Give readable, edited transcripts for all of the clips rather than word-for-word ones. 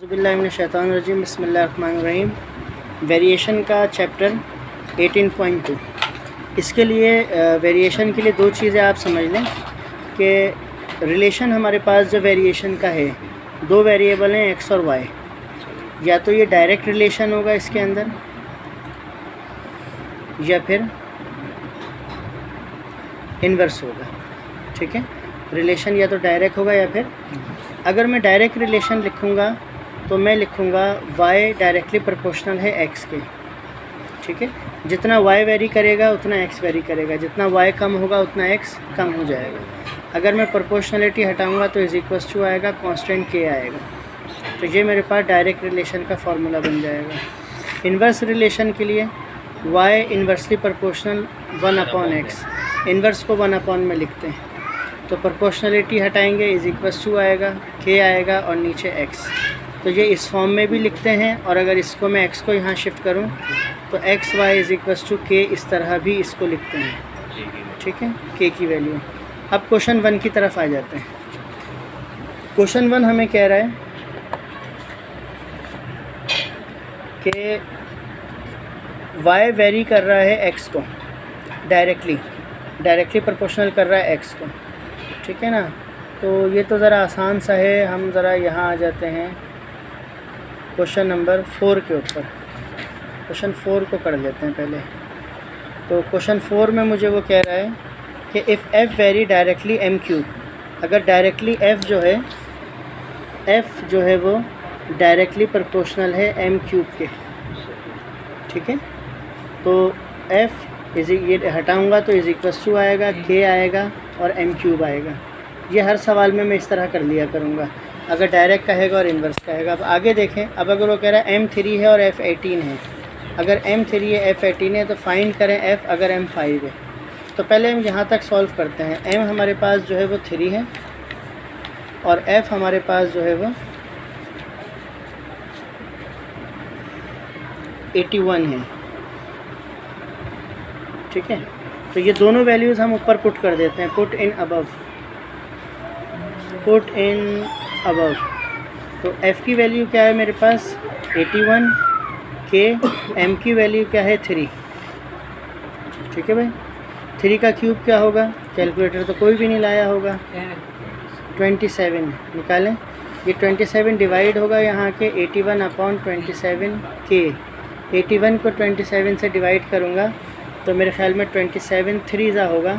बिस्मिल्लाहिर्रहमानिर्रहीम बिस्मिल्लाहिर्रहमानिर्रहीम। वेरिएशन का चैप्टर 18.2। इसके लिए वेरिएशन के लिए दो चीज़ें आप समझ लें कि रिलेशन हमारे पास जो वेरिएशन का है, दो वेरिएबल हैं एक्स और वाई। या तो ये डायरेक्ट रिलेशन होगा इसके अंदर, या फिर इन्वर्स होगा। ठीक है, रिलेशन या तो डायरेक्ट होगा या फिर, अगर मैं डायरेक्ट रिलेशन लिखूँगा तो मैं लिखूँगा y डायरेक्टली प्रोपोर्शनल है x के। ठीक है, जितना y वेरी करेगा उतना x वेरी करेगा, जितना y कम होगा उतना x कम हो जाएगा। अगर मैं प्रोपोर्शनलिटी हटाऊँगा तो इज इक्वल्स टू आएगा कांस्टेंट k आएगा। तो ये मेरे पास डायरेक्ट रिलेशन का फार्मूला बन जाएगा। इन्वर्स रिलेशन के लिए y inversely proportional 1/x, inverse को 1 में लिखते हैं। तो प्रोपोर्शनलिटी हटाएंगे, इज इक्वल्स टू आएगा, k आएगा और नीचे x। तो ये इस फॉर्म में भी लिखते हैं, और अगर इसको मैं x को यहाँ शिफ्ट करूँ तो x y is equals to k, इस तरह भी इसको लिखते हैं। ठीक है, k की वैल्यू। अब क्वेश्चन 1 की तरफ आ जाते हैं। क्वेश्चन 1 हमें कह रहा है कि y वेरी कर रहा है x को, डायरेक्टली प्रोपोर्शनल कर रहा है x को। ठीक है ना, तो ये तो ज़रा आसान सा है। हम ज़रा यहाँ आ जाते हैं क्वेश्चन नंबर 4 के ऊपर। क्वेश्चन 4 को कर लेते हैं पहले। तो क्वेश्चन 4 में मुझे वो कह रहा है कि if f very directly m cube, अगर डायरेक्टली f जो है वो डायरेक्टली प्रोपोर्शनल है m क्यूब के। ठीक है, तो f ये हटाऊँगा तो इज इक्वल्स टू आएगा, k आएगा और m क्यूब आएगा। ये हर सवाल में मैं इस तरह कर लिया करूँगा, अगर डायरेक्ट कहेगा और इन्वर्स कहेगा। अब आगे देखें, अब अगर वो कह रहा है m3 है और f18 है, अगर m3 है f18 है तो फाइंड करें f अगर m5 है। तो पहले हम यहाँ तक सॉल्व करते हैं। m हमारे पास जो है वो 3 है और f हमारे पास जो है वो 81 है। ठीक है, तो ये दोनों वैल्यूज़ हम ऊपर पुट कर देते हैं, पुट इन अबव। तो f की वैल्यू क्या है मेरे पास 81, k, m की वैल्यू क्या है 3। ठीक है भाई, 3 का क्यूब क्या होगा, कैलकुलेटर तो कोई भी नहीं लाया होगा, 27 निकालें। ये 27 डिवाइड होगा यहाँ के 81/27 k। 81 को 27 से डिवाइड करूँगा तो मेरे ख्याल में 27 3 होगा,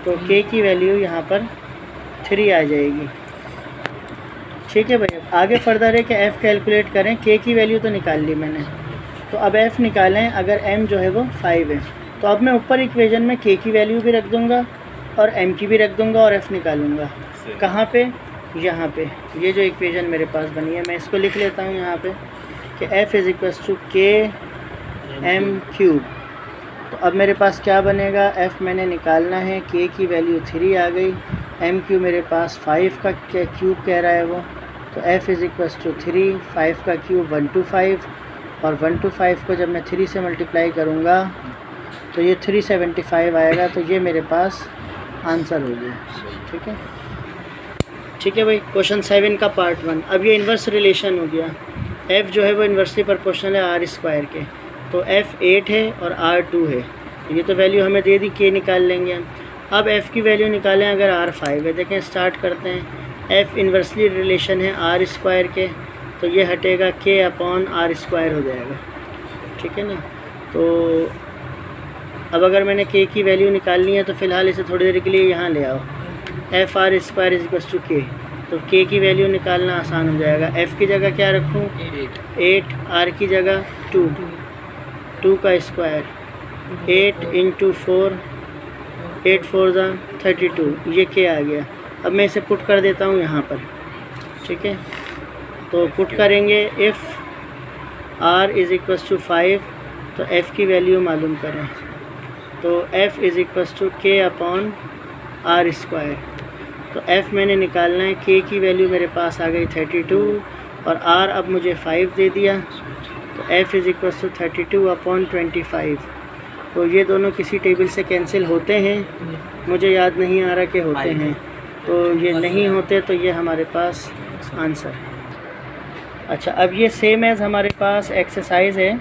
तो k की वैल्यू यहाँ पर 3 आ जाएगी। ठीक है भाई, आगे फर्दर है कि f कैलकुलेट करें। k की वैल्यू तो निकाल ली मैंने, तो अब f निकालें। अगर m जो है वो 5 है तो अब मैं ऊपर इक्वेशन में k की वैल्यू भी रख दूंगा और m की भी रख दूंगा और f निकालूंगा। कहाँ पे, यहाँ पे। ये जो इक्वेशन मेरे पास बनी है मैं इसको लिख लेता हूँ यहाँ पे कि f is equals to k m cube. तो अब मेरे पास क्या बनेगा, f मैंने निकालना है, k की वैल्यू 3 आ गई, m क्यूब मेरे पास 5 का क्यूब कह रहा है वो, तो f इज़ इक्वल्स टू 3, 5 का क्यूब 125, और 125 को जब मैं 3 से मल्टीप्लाई करूँगा तो ये 375 आएगा। तो ये मेरे पास आंसर हो गया। ठीक है, ठीक है भाई, क्वेश्चन 7 का पार्ट 1। अब ये इन्वर्स रिलेशन हो गया। f जो है वो इन्वर्सली प्रोपोर्शनल है r स्क्वायर के, तो f 8 है और r 2 है। ये तो वैल्यू हमें दे दी, k निकाल लेंगे हम। अब f की वैल्यू निकालें अगर r 5 है। देखें, स्टार्ट करते हैं। f इन्वर्सली रिलेशन है r स्क्वायर के, तो ये हटेगा k/r स्क्वायर हो जाएगा। ठीक है ना, तो अब अगर मैंने k की वैल्यू निकालनी है तो फ़िलहाल इसे थोड़ी देर के लिए यहाँ ले आओ। f(r square is equals to k), तो k की वैल्यू निकालना आसान हो जाएगा। f की जगह क्या रखूँ 8, r की जगह 2 का स्क्वायर, 8 × 4, 8 4 32, ये k आ गया। अब मैं इसे पुट कर देता हूँ यहाँ पर। ठीक है, तो पुट करेंगे if r is equals to 5, तो f की वैल्यू मालूम करें। तो f is equals to k/r square. तो f मैंने निकालना है, k की वैल्यू मेरे पास आ गई 32 और r अब मुझे 5 दे दिया, तो f इज़ इक्वल्स टू 32/25। तो ये दोनों किसी टेबल से कैंसिल होते हैं, मुझे याद नहीं आ रहा कि होते हैं, तो ये नहीं होते, तो ये हमारे पास आंसर है। अच्छा, अब ये सेम एज़ हमारे पास एक्सरसाइज है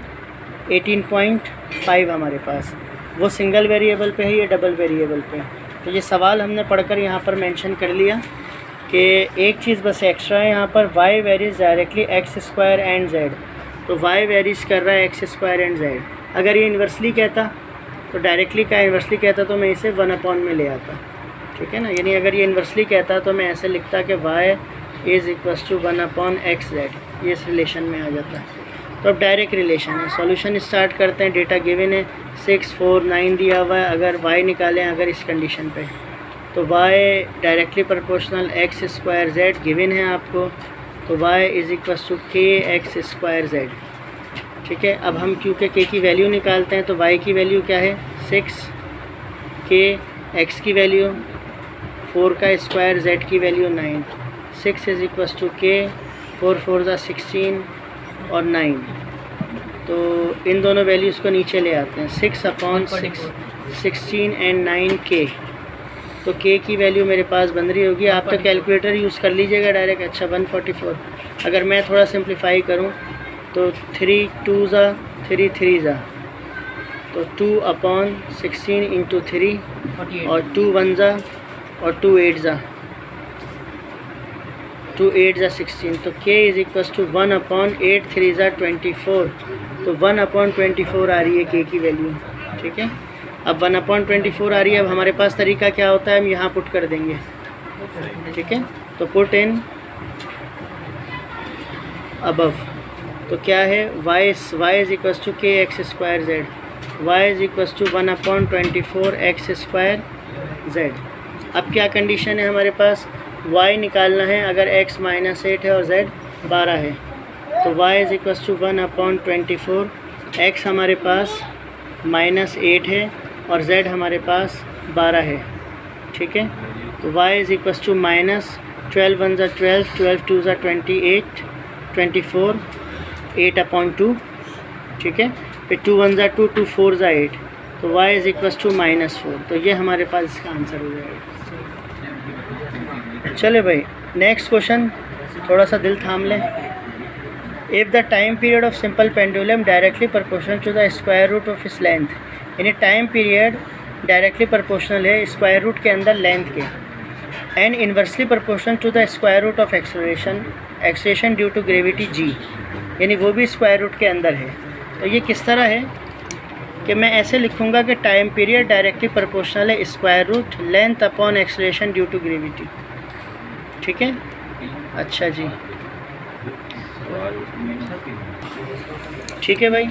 18.5 हमारे पास, वो सिंगल वेरिएबल पे है, ये डबल वेरिएबल पे है। तो ये सवाल हमने पढ़कर यहाँ पर मेंशन कर लिया कि एक चीज़ बस एक्स्ट्रा है यहाँ पर, y varies directly x square and z। तो y वेरीज कर रहा है एक्स स्क्वायर एंड z। अगर ये इन्वर्सली कहता तो डायरेक्टली का इन्वर्सली कहता तो मैं इसे 1 में ले आता, ठीक है ना। यानी अगर ये इन्वर्सली कहता तो मैं ऐसे लिखता कि y is equals to 1/xz, ये इस रिलेशन में आ जाता है। तो अब डायरेक्ट रिलेशन है। सॉल्यूशन स्टार्ट करते हैं। डेटा गिवन है 6, 4, 9 दिया हुआ है। अगर y निकालें अगर इस कंडीशन पे, तो y directly proportional x square z given है आपको, तो y is equals to k x square z, ठीक है। अब हम क्योंकि k की वैल्यू निकालते हैं तो y की वैल्यू क्या है 6, k x की वैल्यू 4 का स्क्वायर, z की value 9। 6 is equals to k, 4 4 ज़ा 16 और 9। तो इन दोनों वैल्यूज़ को नीचे ले आते हैं। 6/6 16 एंड 9 k। तो k की वैल्यू मेरे पास बन रही होगी, आप तो कैलकुलेटर यूज़ कर लीजिएगा डायरेक्ट। अच्छा 144। अगर मैं थोड़ा सिंप्लीफाई करूं तो 3 2 ज़ा 3 3 ज़ा, तो 2/16 इंटू 3 और 2 1 ज़ा और 2 8 ज़ा, 2 8 ज़ा 16। तो k इज़ इक्वल्स टू 1/8 3 ज़ा 24। तो 1/24 आ रही है k की वैल्यू, ठीक है। अब 1/24 आ रही है। अब हमारे पास तरीका क्या होता है, हम यहाँ पुट कर देंगे, ठीक है। तो पुट इन अबव, तो क्या है y is equals to k x square z, y is equals to 1/24 x square z। अब क्या कंडीशन है हमारे पास, y निकालना है अगर x -8 है और z 12 है, तो y is equals to 1/24, x हमारे पास -8 है और z हमारे पास 12 है, ठीक है। तो y इज़ इक्वल्स टू -12 1 ज़ा 12, 12 2 ज़ा 28, 24 8/2, ठीक है। फिर 2 1 ज़ा 2, 2 4 ज़ा 8, तो y इज़ इक्वल्स टू -4। तो ये हमारे पास इसका आंसर हो जाएगा। चले भाई नेक्स्ट क्वेश्चन, थोड़ा सा दिल थाम लें। If the time period of simple pendulum directly proportional to the square root of its length, यानी टाइम पीरियड डायरेक्टली प्रोपोर्शनल है स्क्वायर रूट के अंदर लेंथ के, and inversely proportional to the square root of acceleration due to gravity g, यानी वो भी square root के अंदर है। तो ये किस तरह है कि मैं ऐसे लिखूँगा कि टाइम पीरियड डायरेक्टली प्रोपोर्शनल है square root length upon acceleration due to gravity, ठीक है। अच्छा जी, ठीक है भाई।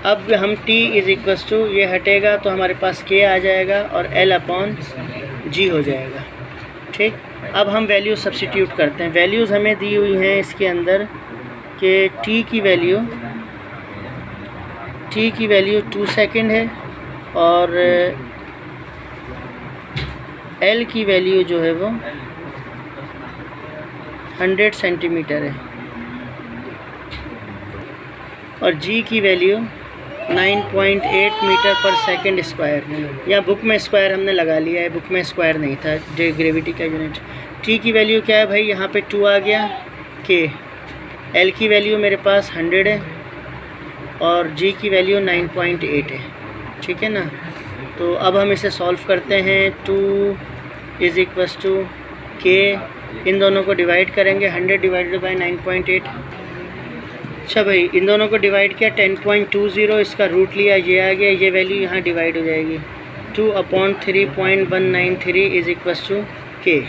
अब हम t इज़ इक्वल्स टू, ये हटेगा तो हमारे पास k आ जाएगा और L/g हो जाएगा, ठीक। अब हम वैल्यू सब्स्टिट्यूट करते हैं। वैल्यूज़ हमें दी हुई हैं इसके अंदर कि t की वैल्यू 2 सेकंड है और L की वैल्यू जो है वो 100 सेंटीमीटर है और g की वैल्यू 9.8 मीटर पर सेकंड स्क्वायर। या बुक में स्क्वायर हमने लगा लिया है, बुक में स्क्वायर नहीं था, ग्रेविटी का यूनिट। t की वैल्यू क्या है भाई, यहाँ पे 2 आ गया, k। l की वैल्यू मेरे पास 100 है और g की वैल्यू 9.8 है, ठीक है ना। तो अब हम इसे सॉल्व करते हैं। 2 इज़ इक्वल्स टू k, इन दोनों को डिवाइड करेंगे, 100 डिवाइडेड बाई 9.8। अच्छा भाई, इन दोनों को डिवाइड किया 10.20, इसका रूट लिया, ये आ गया, ये वैल्यू यहाँ डिवाइड हो जाएगी। 2/3.193 इज़ इक्वल्स टू k।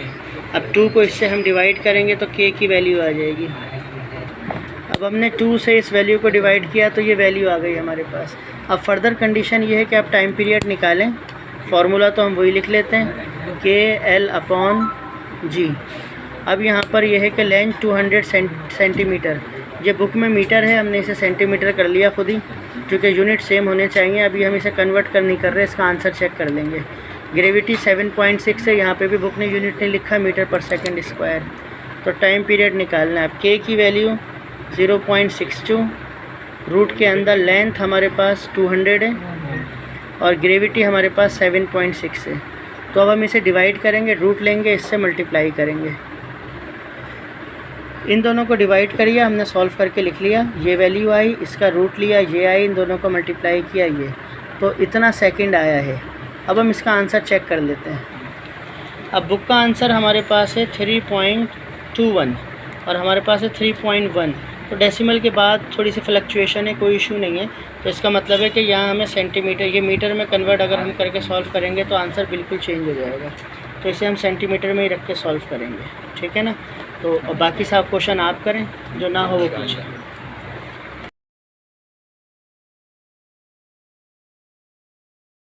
अब 2 को इससे हम डिवाइड करेंगे तो k की वैल्यू आ जाएगी। अब हमने 2 से इस वैल्यू को डिवाइड किया तो ये वैल्यू आ गई हमारे पास। अब फर्दर कंडीशन ये है कि आप टाइम पीरियड निकालें। फार्मूला तो हम वही लिख लेते हैं, KL/g। अब यहाँ पर यह है कि लेंथ 200 सेंटीमीटर, ये बुक में मीटर है, हमने इसे सेंटीमीटर कर लिया खुद ही, क्योंकि यूनिट सेम होने चाहिए। अभी हम इसे कन्वर्ट नहीं कर रहे, इसका आंसर चेक कर लेंगे। ग्रेविटी 7.6 है, यहाँ पे भी बुक ने यूनिट नहीं लिखा, मीटर पर सेकंड स्क्वायर। तो टाइम पीरियड निकालना है। अब k की वैल्यू 0.62, रूट के अंदर लेंथ हमारे पास 200 है और ग्रेविटी हमारे पास 7.6 है। तो अब हम इसे डिवाइड करेंगे, रूट लेंगे, इससे मल्टीप्लाई करेंगे। इन दोनों को डिवाइड करिए, हमने सॉल्व करके लिख लिया, ये वैल्यू आई, इसका रूट लिया, ये आई, इन दोनों को मल्टीप्लाई किया, ये तो इतना सेकंड आया है। अब हम इसका आंसर चेक कर लेते हैं। अब बुक का आंसर हमारे पास है 3.21 और हमारे पास है 3.1, तो डेसिमल के बाद थोड़ी सी फ्लक्चुएशन है, कोई इशू नहीं है। तो इसका मतलब है कि यहाँ हमें सेंटीमीटर, ये मीटर में कन्वर्ट अगर हम करके सॉल्व करेंगे तो आंसर बिल्कुल चेंज हो जाएगा। तो इसे हम सेंटीमीटर में ही रख के सॉल्व करेंगे, ठीक है ना। तो बाकी सब क्वेश्चन आप करें, जो ना हो वो पूछें।